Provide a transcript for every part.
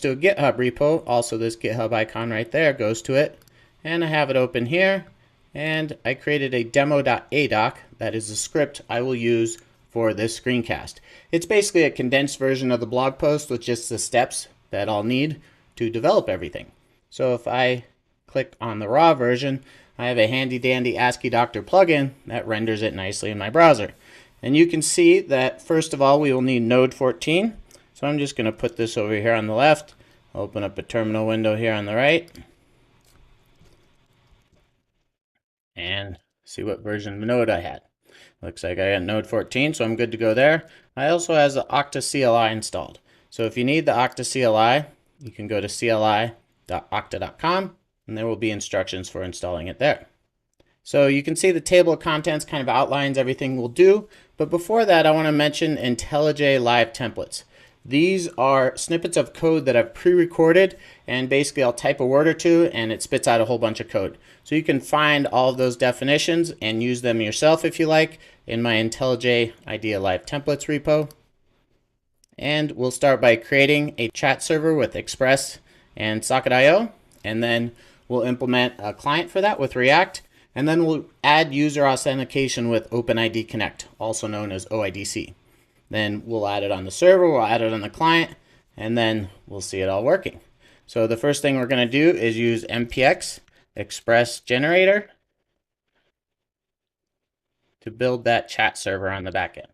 to a GitHub repo. Also, this GitHub icon right there goes to it. And I have it open here. And I created a demo.adoc. That is the script I will use for this screencast. It's basically a condensed version of the blog post with just the steps that I'll need to develop everything. So if I click on the raw version, I have a handy dandy ASCII Doctor plugin that renders it nicely in my browser. And you can see that first of all we will need node 14. So I'm just going to put this over here on the left. I'll open up a terminal window here on the right. And see what version of node I had. Looks like I got node 14, so I'm good to go there. I also have the Okta CLI installed. So if you need the Okta CLI, you can go to cli.okta.com and there will be instructions for installing it there. So you can see the table of contents kind of outlines everything we'll do. But before that, I want to mention IntelliJ Live templates. These are snippets of code that I've pre-recorded, and basically I'll type a word or two and it spits out a whole bunch of code. So you can find all of those definitions and use them yourself if you like in my IntelliJ IDEA Live templates repo. And we'll start by creating a chat server with Express and Socket IO, and then we'll implement a client for that with React, and then we'll add user authentication with OpenID Connect, also known as OIDC. Then we'll add it on the server, we'll add it on the client, and then we'll see it all working. So the first thing we're going to do is use npx express generator to build that chat server on the back end.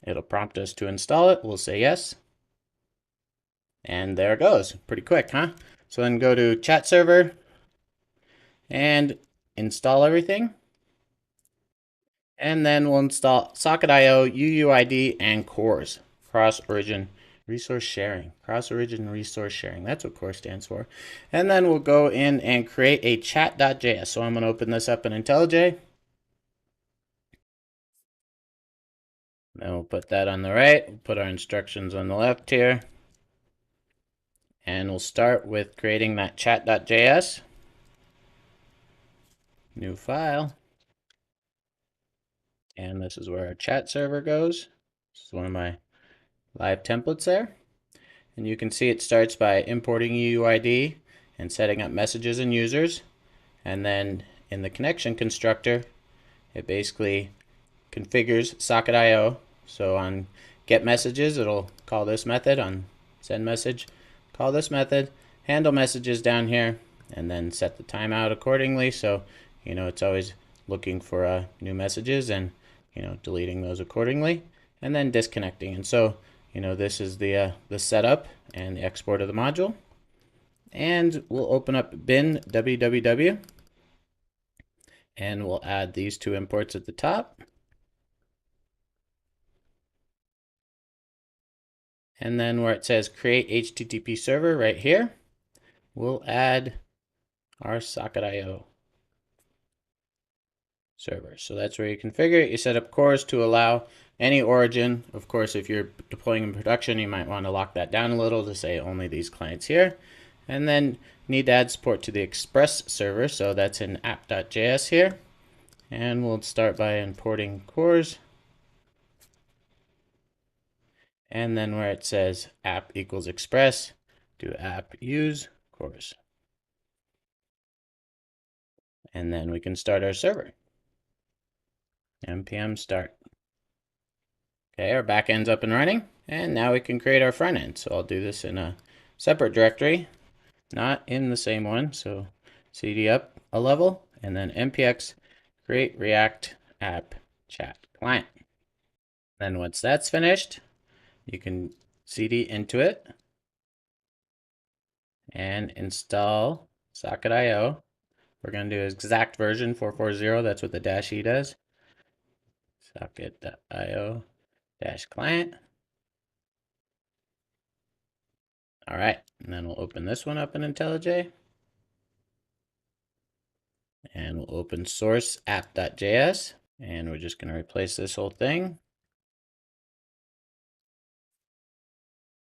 It'll prompt us to install it. We'll say yes. And there it goes. Pretty quick, huh? So then go to chat server and install everything. And then we'll install Socket IO, UUID, and CORS, cross-origin resource sharing. Cross-origin resource sharing. That's what CORS stands for. And then we'll go in and create a chat.js. So I'm going to open this up in IntelliJ. Then we'll put that on the right. We'll put our instructions on the left here. And we'll start with creating that chat.js. New file. And this is where our chat server goes. This is one of my live templates there. And you can see it starts by importing UUID and setting up messages and users. And then in the connection constructor, it basically configures Socket IO. So on get messages, it'll call this method. On send message, call this method. Handle messages down here, and then set the timeout accordingly. So it's always looking for new messages and deleting those accordingly, and then disconnecting. And so this is the setup and the export of the module. And we'll open up bin www, and we'll add these two imports at the top. And then where it says create HTTP server right here, we'll add our Socket IO server. So that's where you configure it. You set up CORS to allow any origin. Of course, if you're deploying in production, you might want to lock that down a little to say only these clients here. And then need to add support to the Express server. So that's in app.js here. And we'll start by importing CORS. And then where it says app equals express, do app use CORS. And then we can start our server. npm start. Okay, our backend's up and running, and now we can create our front end. So I'll do this in a separate directory, not in the same one. So cd up a level, and then npx create react app chat client. Then once that's finished, you can cd into it and install Socket IO. We're going to do exact version 440. That's what the -e does. Socket.io -client. All right, and then we'll open this one up in IntelliJ. And we'll open source app.js. And we're just going to replace this whole thing.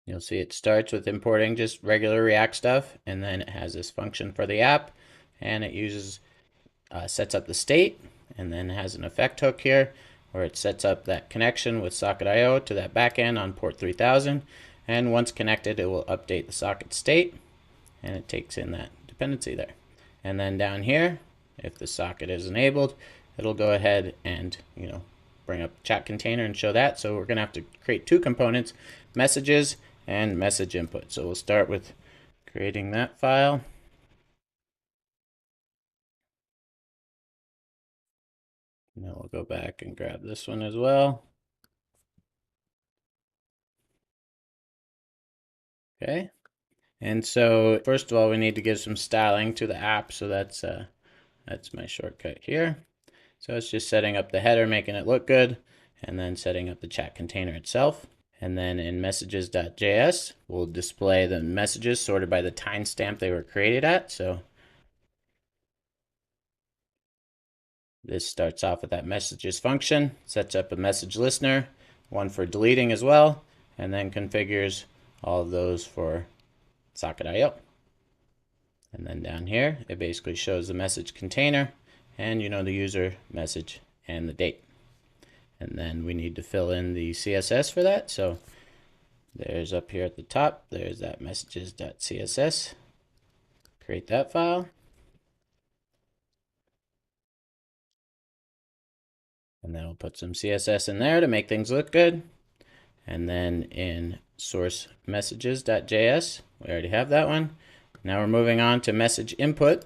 You'll see it starts with importing just regular React stuff, and then it has this function for the app, and it uses sets up the state, and then has an effect hook here where it sets up that connection with Socket IO to that backend on port 3000, And once connected, it will update the socket state, and it takes in that dependency there. And then down here, if the socket is enabled, it'll go ahead and bring up chat container and show that. So we're going to have to create two components, messages and message input. So we'll start with creating that file. And then we'll go back and grab this one as well. Okay. And so first of all, we need to give some styling to the app. So that's my shortcut here. So it's just setting up the header, making it look good, and then setting up the chat container itself. And then in messages.js, we'll display the messages sorted by the timestamp they were created at. So this starts off with that messages function, sets up a message listener, one for deleting as well, and then configures all of those for Socket IO. And then down here, it basically shows the message container and the user, message, and the date. And then we need to fill in the CSS for that. So there's up here at the top, there's that messages.css. Create that file. And then we'll put some CSS in there to make things look good. And then in source messages.js, we already have that one. Now we're moving on to message input.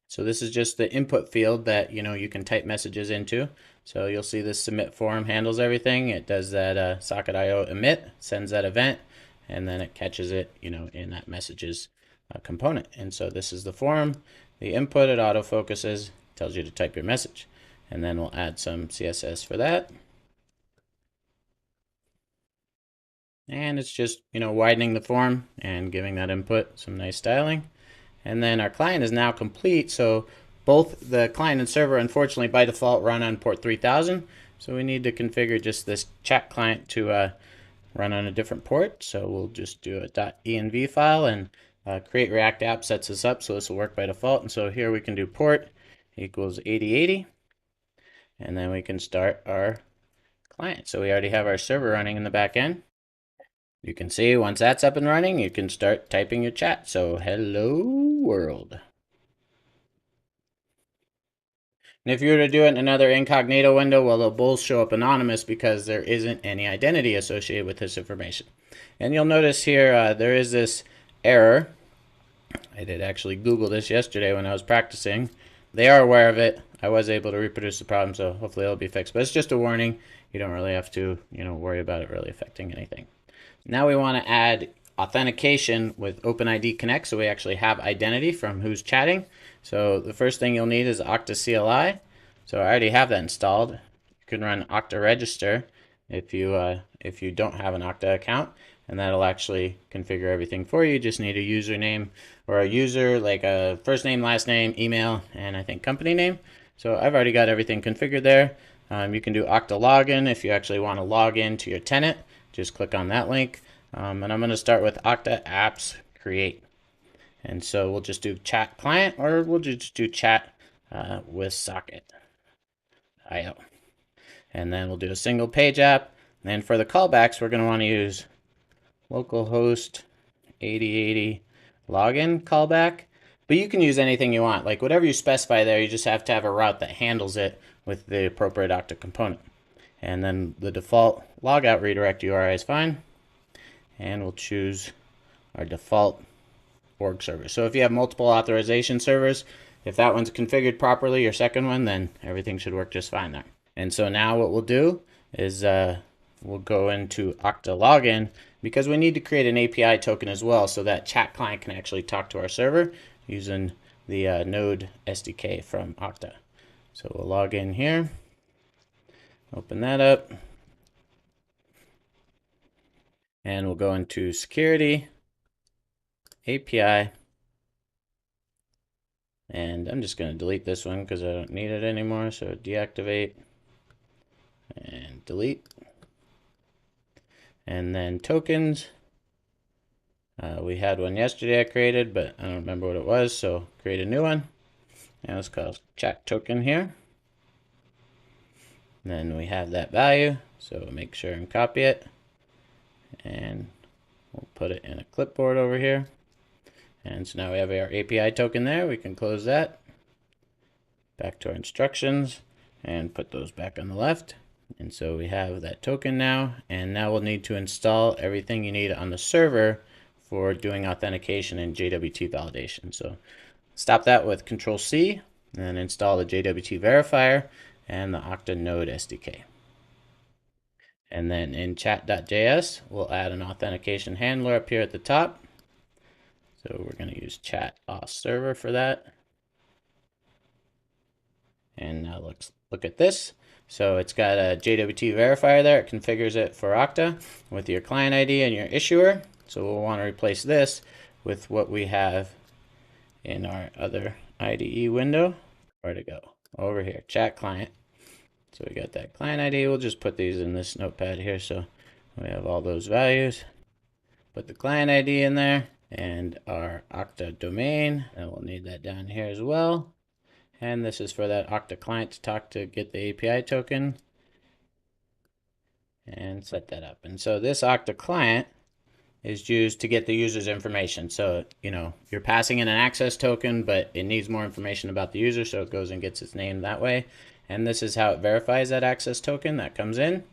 So this is just the input field that you can type messages into. So you'll see this submit form handles everything. It does that Socket IO emit, sends that event, and then it catches it in that messages component. And so this is the form, the input, it auto focuses, tells you to type your message. And then we'll add some CSS for that. And it's just widening the form and giving that input some nice styling. And then our client is now complete. So both the client and server, unfortunately, by default run on port 3000. So we need to configure just this chat client to run on a different port. So we'll just do a .env file, and create React app sets this up. So this will work by default. And so here we can do port equals 8080. And then we can start our client. So we already have our server running in the back end. You can see once that's up and running, you can start typing your chat. So hello world. And if you were to do it in another incognito window, well, they'll both show up anonymous because there isn't any identity associated with this information. And you'll notice here there is this error. I did actually Google this yesterday when I was practicing. They are aware of it. I was able to reproduce the problem, so hopefully it'll be fixed. But it's just a warning. You don't really have to worry about it really affecting anything. Now we want to add authentication with OpenID Connect, so we actually have identity from who's chatting. So the first thing you'll need is Okta CLI. So I already have that installed. You can run Okta register if you don't have an Okta account, and that'll actually configure everything for you. You just need a username or a user, like a first name, last name, email, and I think company name. So I've already got everything configured there. You can do Okta login if you actually want to log in to your tenant. Just click on that link. And I'm going to start with Okta apps create. And so we'll just do chat client, or we'll just do chat with Socket IO. And then we'll do a single page app. And for the callbacks, we're going to want to use localhost 8080 login callback. But you can use anything you want. Like whatever you specify there, you just have to have a route that handles it with the appropriate Okta component. And then the default logout redirect URI is fine. And we'll choose our default org server. So if you have multiple authorization servers, if that one's configured properly, your second one, then everything should work just fine there. And so now what we'll do is we'll go into Okta login, because we need to create an API token as well, so that chat client can actually talk to our server using the Node SDK from Okta. So we'll log in here. Open that up. And we'll go into security, API. And I'm just going to delete this one because I don't need it anymore. So deactivate and delete. And then tokens. We had one yesterday I created, but I don't remember what it was. So create a new one. And let's call it chat token here. And then we have that value. So make sure and copy it. and we'll put it in a clipboard over here. And so now we have our API token there. We can close that. Back to our instructions and put those back on the left. And so we have that token now, and now we'll need to install everything you need on the server for doing authentication and JWT validation. So stop that with Control-C, and then install the JWT verifier and the Okta Node SDK. And then in chat.js, we'll add an authentication handler up here at the top. So we're going to use chat auth server for that. And now let's look at this. So it's got a JWT verifier there. It configures it for Okta with your client ID and your issuer. So we'll want to replace this with what we have in our other IDE window. Where to go? Over here, chat client. So we got that client ID. We'll just put these in this notepad here so we have all those values. Put the client ID in there and our Okta domain, and we'll need that down here as well. And this is for that Okta client to talk to get the API token and set that up. And so this Okta client is used to get the user's information. So, you know, you're passing in an access token, but it needs more information about the user, so it goes and gets its name that way. And this is how it verifies that access token that comes in,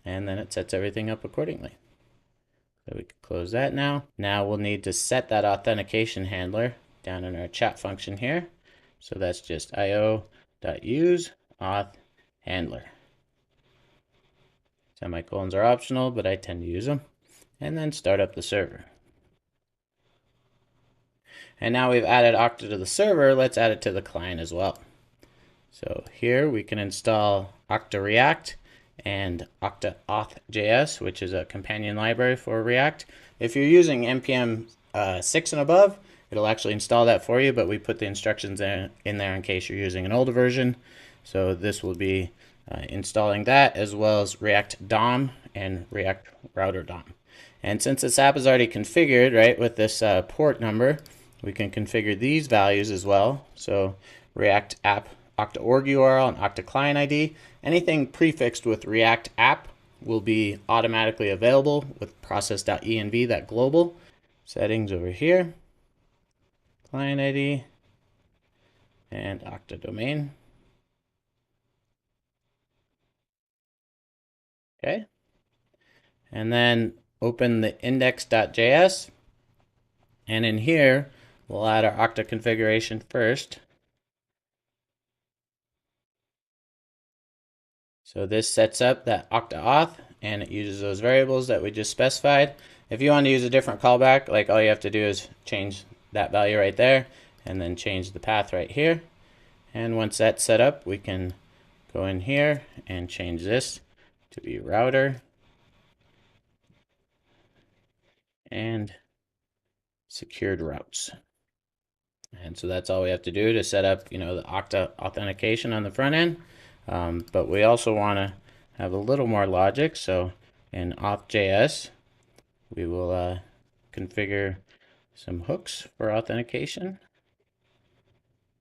and then it sets everything up accordingly. So we can close that now. Now we'll need to set that authentication handler down in our chat function here. So that's just io.use auth handler. Semicolons are optional, but I tend to use them. And then start up the server. And now we've added Okta to the server, let's add it to the client as well. So here we can install Okta React and Okta Auth.js, which is a companion library for React. If you're using npm 6 and above, it'll actually install that for you, but we put the instructions in there in case you're using an older version. So this will be installing that, as well as React DOM and React Router DOM. And since this app is already configured, right, with this port number, we can configure these values as well. So React app Okta org URL and Okta client ID. Anything prefixed with React app will be automatically available with process.env, that global. Settings over here, client ID, and Okta domain. Okay. And then open the index.js. And in here, we'll add our Okta configuration first. So this sets up that Okta auth, and it uses those variables that we just specified. If you want to use a different callback, like all you have to do is change that value right there, and then change the path right here. And once that's set up, we can go in here and change this to be router and secured routes. And so that's all we have to do to set up, you know, the Okta authentication on the front end. But we also want to have a little more logic. So in auth.js, we will configure some hooks for authentication.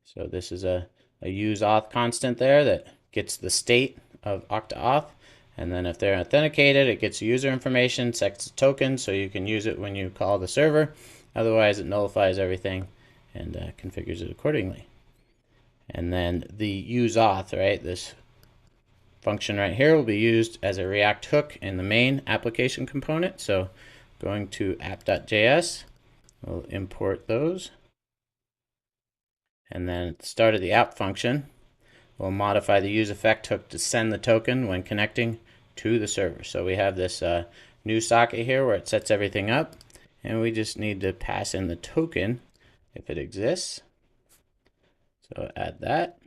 So this is a use auth constant there that gets the state of Okta auth. And then if they're authenticated, it gets user information, sets a token, so you can use it when you call the server. Otherwise, it nullifies everything and configures it accordingly. And then the use auth, right? This function right here will be used as a React hook in the main application component. So going to app.js, we'll import those. And then at the start of the app function, we'll modify the use effect hook to send the token when connecting to the server. So we have this new socket here where it sets everything up, and we just need to pass in the token if it exists. So add that.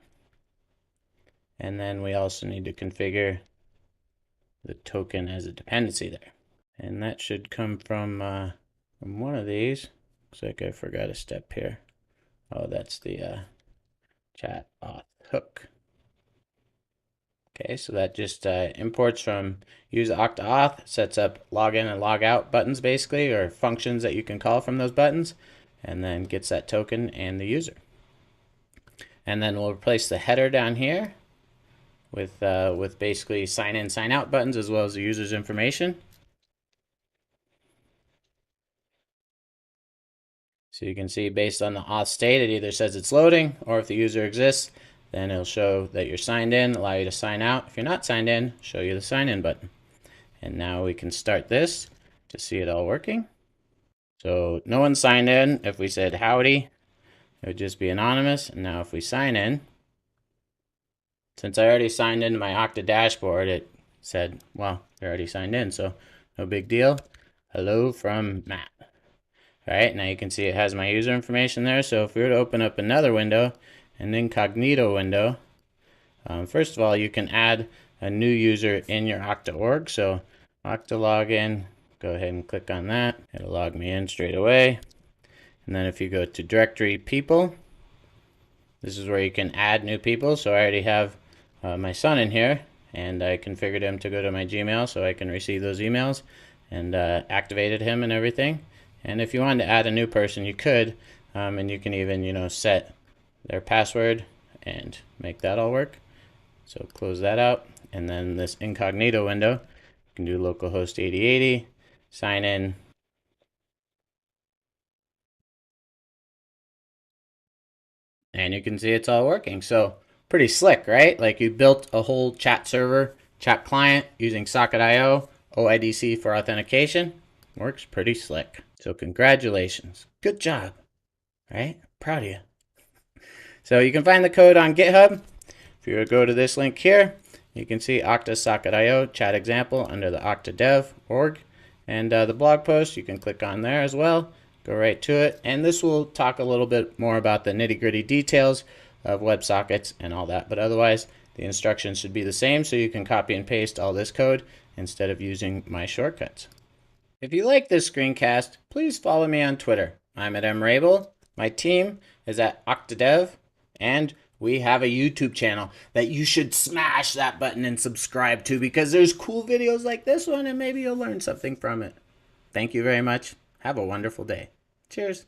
And then we also need to configure the token as a dependency there. And that should come from one of these. Looks like I forgot a step here. Oh, that's the chat auth hook. Okay, so that just imports from use Okta auth, sets up login and log out buttons basically, or functions that you can call from those buttons, and then gets that token and the user. And then we'll replace the header down here with basically sign in, sign out buttons, as well as the user's information. So you can see based on the auth state, it either says it's loading, or if the user exists, then it'll show that you're signed in, allow you to sign out. If you're not signed in, show you the sign in button. And now we can start this to see it all working. So no one signed in. If we said howdy, it would just be anonymous. And now if we sign in, since I already signed into my Okta dashboard, it said, well, they're already signed in, so no big deal. Hello from Matt. All right, now you can see it has my user information there. So if we were to open up another window, an incognito window, first of all, you can add a new user in your Okta org. So Okta login, go ahead and click on that. It'll log me in straight away. And then if you go to directory people, this is where you can add new people. So I already have my son in here, and I configured him to go to my Gmail so I can receive those emails, and activated him and everything. And if you wanted to add a new person, you could, and you can even, set their password and make that all work. So close that out, and then this incognito window, you can do localhost 8080, sign in, and you can see it's all working. So pretty slick, right? Like you built a whole chat server, chat client using Socket IO, OIDC for authentication. Works pretty slick. So congratulations. Good job, right? Proud of you. So you can find the code on GitHub. If you go to this link here, you can see Okta Socket IO chat example under the Okta Dev org. And the blog post, you can click on there as well. Go right to it. And this will talk a little bit more about the nitty-gritty details of WebSockets and all that. But otherwise, the instructions should be the same, so you can copy and paste all this code instead of using my shortcuts. If you like this screencast, please follow me on Twitter. I'm at mrabel. My team is at OktaDev, and we have a YouTube channel that you should smash that button and subscribe to, because there's cool videos like this one, and maybe you'll learn something from it. Thank you very much. Have a wonderful day. Cheers.